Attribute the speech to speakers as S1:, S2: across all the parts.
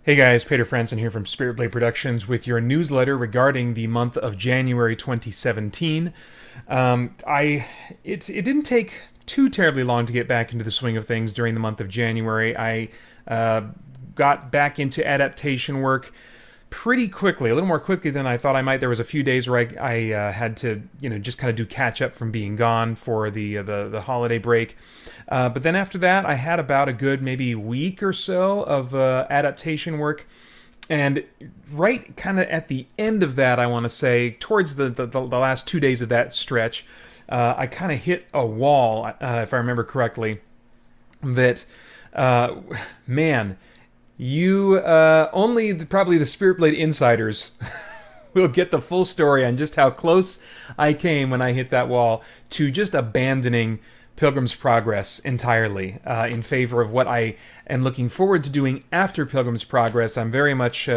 S1: Hey guys, Peter Franson here from Spirit Blade Productions with your newsletter regarding the month of January 2017. It didn't take too terribly long to get back into the swing of things during the month of January. I got back into adaptation work pretty quickly, a little more quickly than I thought I might. There was a few days where I had to, just kind of do catch up from being gone for the holiday break. But then after that, I had about a good maybe week or so of adaptation work. And right kind of at the end of that, I want to say, towards the last 2 days of that stretch, I kind of hit a wall, if I remember correctly, that, man, you probably the Spirit Blade insiders will get the full story on just how close I came when I hit that wall to just abandoning Pilgrim's Progress entirely in favor of what I am looking forward to doing after Pilgrim's Progress. I'm very much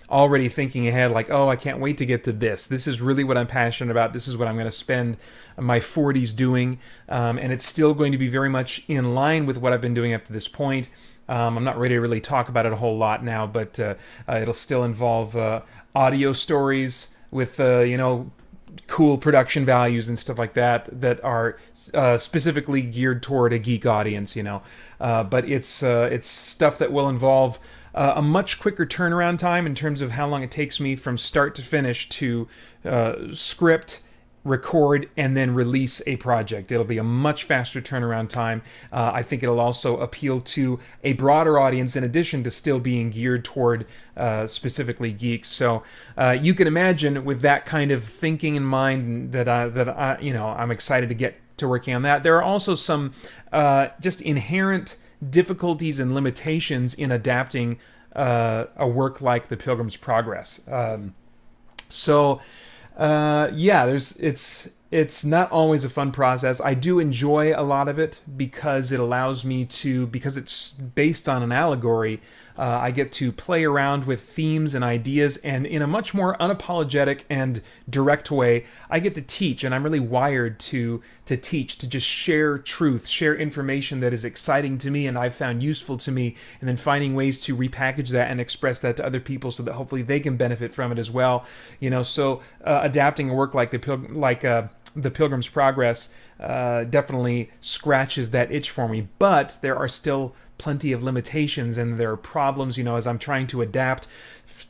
S1: already thinking ahead, like, oh, I can't wait to get to this. This is really what I'm passionate about. This is what I'm going to spend my 40s doing, and it's still going to be very much in line with what I've been doing up to this point. I'm not ready to really talk about it a whole lot now, but it'll still involve audio stories with, cool production values and stuff like that that are specifically geared toward a geek audience, But it's stuff that will involve a much quicker turnaround time in terms of how long it takes me from start to finish to script, record, and then release a project. It'll be a much faster turnaround time. I think it'll also appeal to a broader audience in addition to still being geared toward specifically geeks. So you can imagine with that kind of thinking in mind that I'm excited to get to working on that. There are also some just inherent difficulties and limitations in adapting a work like The Pilgrim's Progress. It's not always a fun process. I do enjoy a lot of it because it allows me to, because it's based on an allegory, I get to play around with themes and ideas, and in a much more unapologetic and direct way, I get to teach, and I'm really wired to teach, to just share truth, share information that is exciting to me and I've found useful to me, and then finding ways to repackage that and express that to other people so that hopefully they can benefit from it as well. So adapting a work like The Pilgrim's Progress definitely scratches that itch for me, but there are still plenty of limitations and there are problems, as I'm trying to adapt,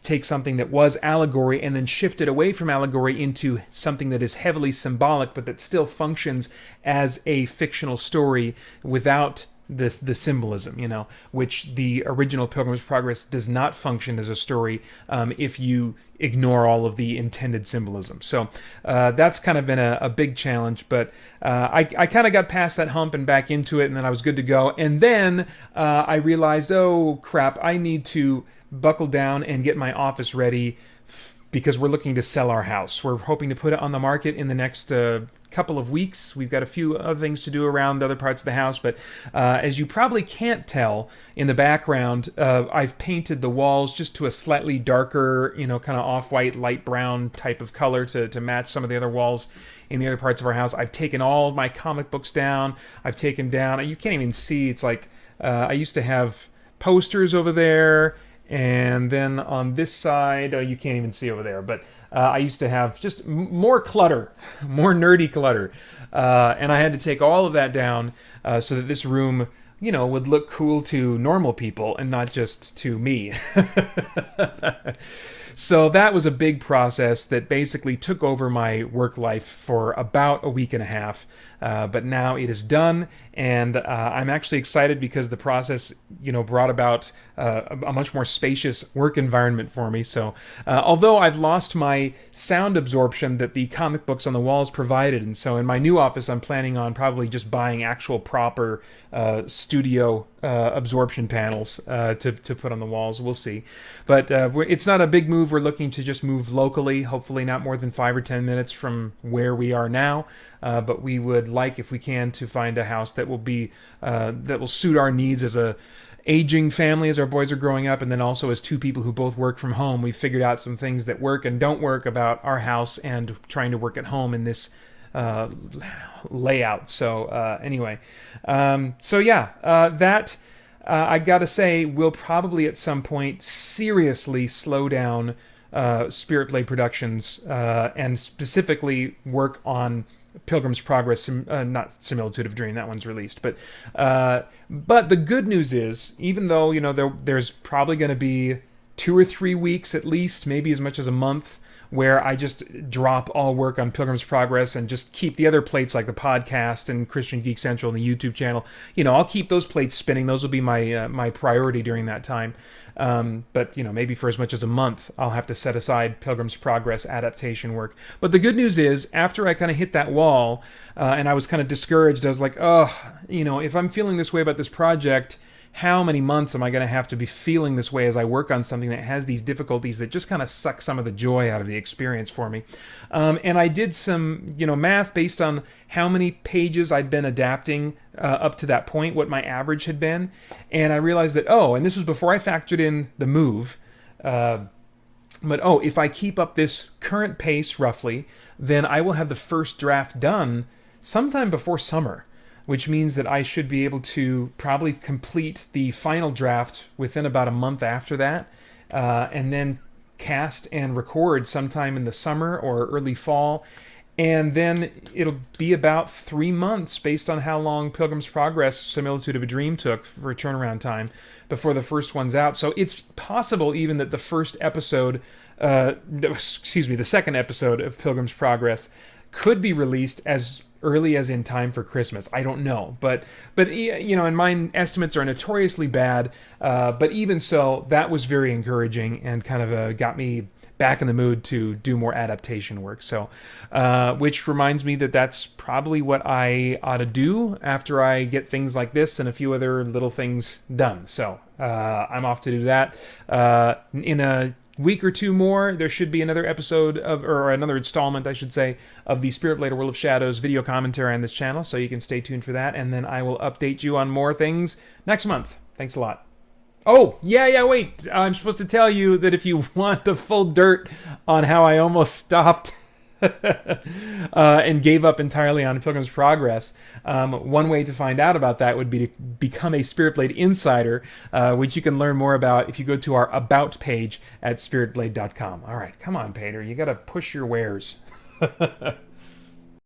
S1: take something that was allegory and then shift it away from allegory into something that is heavily symbolic but that still functions as a fictional story without the symbolism, which the original Pilgrim's Progress does not function as a story if you ignore all of the intended symbolism. So that's kind of been a big challenge, but I kind of got past that hump and back into it, and then I was good to go. And then I realized, oh crap, I need to buckle down and get my office ready because we're looking to sell our house. We're hoping to put it on the market in the next couple of weeks. We've got a few other things to do around other parts of the house, but as you probably can't tell in the background, I've painted the walls just to a slightly darker, kind of off-white, light brown type of color to match some of the other walls in the other parts of our house. I've taken all of my comic books down. I've taken down, you can't even see, it's like I used to have posters over there, and then on this side, you can't even see over there, but I used to have just more clutter, more nerdy clutter. And I had to take all of that down so that this room, would look cool to normal people and not just to me. So that was a big process that basically took over my work life for about a week and a half. But now it is done, and I'm actually excited because the process, brought about a much more spacious work environment for me. So although I've lost my sound absorption that the comic books on the walls provided, and so in my new office I'm planning on probably just buying actual proper studio absorption panels to put on the walls. We'll see. But it's not a big move. We're looking to just move locally, hopefully not more than 5 or 10 minutes from where we are now. But we would like, if we can, to find a house that will be that will suit our needs as a aging family as our boys are growing up, and then also as two people who both work from home. We've figured out some things that work and don't work about our house and trying to work at home in this layout. So anyway, that I gotta say, we'll probably at some point seriously slow down Spirit Blade Productions and specifically work on Pilgrim's Progress, not Similitude of Dream. That one's released, but the good news is, even though there's probably going to be 2 or 3 weeks at least, maybe as much as a month, where I just drop all work on Pilgrim's Progress and just keep the other plates like the podcast and Christian Geek Central and the YouTube channel. I'll keep those plates spinning. Those will be my priority during that time. But maybe for as much as a month, I'll have to set aside Pilgrim's Progress adaptation work. But the good news is, after I kind of hit that wall, and I was kind of discouraged, I was like, if I'm feeling this way about this project, how many months am I going to have to be feeling this way as I work on something that has these difficulties that just kind of suck some of the joy out of the experience for me? And I did some, math based on how many pages I'd been adapting up to that point, what my average had been, and I realized that, and this was before I factored in the move, but if I keep up this current pace roughly, then I will have the first draft done sometime before summer, which means that I should be able to probably complete the final draft within about a month after that, and then cast and record sometime in the summer or early fall. And then it'll be about 3 months, based on how long Pilgrim's Progress Similitude of a Dream took for turnaround time, before the first one's out. So it's possible even that the second episode of Pilgrim's Progress could be released as early as in time for Christmas. I don't know, but and mine estimates are notoriously bad. But even so, that was very encouraging and kind of got me back in the mood to do more adaptation work. So, which reminds me that that's probably what I ought to do after I get things like this and a few other little things done. So, I'm off to do that. In a week or two more, there should be another episode or another installment, I should say, of the Spirit Blade World of Shadows video commentary on this channel, so you can stay tuned for that, and then I will update you on more things next month. Thanks a lot. Oh, yeah, wait. I'm supposed to tell you that if you want the full dirt on how I almost stopped and gave up entirely on Pilgrim's Progress, one way to find out about that would be to become a Spirit Blade Insider, which you can learn more about if you go to our About page at spiritblade.com. All right, come on, Pater. You got to push your wares.